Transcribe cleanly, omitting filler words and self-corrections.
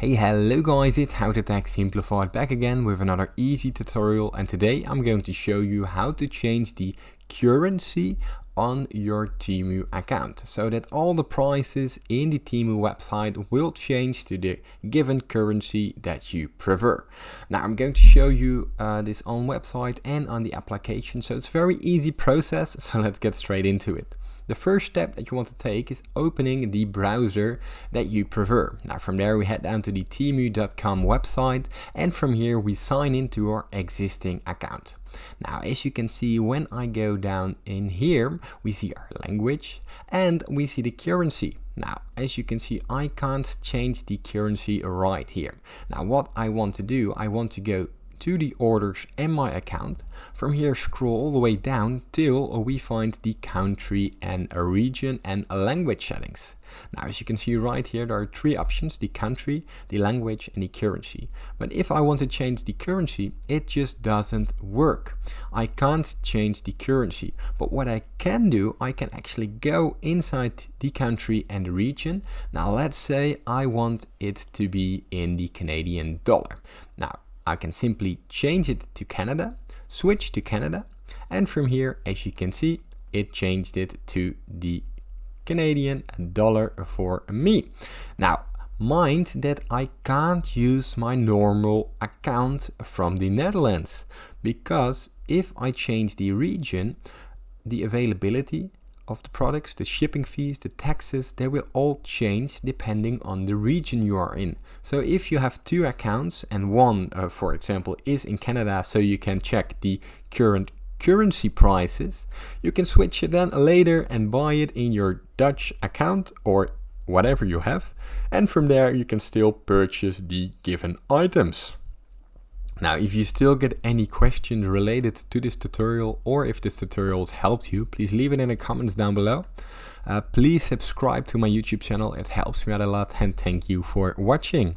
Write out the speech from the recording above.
Hey, hello guys, it's How to Tech Simplified back again with another easy tutorial, and today I'm going to show you how to change the currency on your TEMU account so that all the prices in the TEMU website will change to the given currency that you prefer. Now I'm going to show you this on website and on the application, so it's a very easy process, so let's get straight into it. The first step that you want to take is opening the browser that you prefer. Now from there we head down to the temu.com website, and from here we sign into our existing account. Now as you can see, when I go down in here, we see our language and we see the currency. Now as you can see, I can't change the currency right here. Now what I want to do, I want to go to the orders and my account. From here scroll all the way down till we find the country and a region and a language settings. Now as you can see right here, there are three options: the country, the language and the currency. But if I want to change the currency, it just doesn't work. I can't change the currency, but what I can do, I can actually go inside the country and the region. Now let's say I want it to be in the Canadian dollar. Now I can simply change it to Canada, switch to Canada, and from here, as you can see, it changed it to the Canadian dollar for me. Now, mind that I can't use my normal account from the Netherlands, because if I change the region, the availability of the products, the shipping fees, the taxes, they will all change depending on the region you are in. So if you have two accounts and one, for example, is in Canada, so you can check the current currency prices, you can switch it then later and buy it in your Dutch account or whatever you have. And from there you can still purchase the given items. Now, if you still get any questions related to this tutorial, or if this tutorial has helped you, please leave it in the comments down below. Please subscribe to my YouTube channel, it helps me out a lot, and thank you for watching.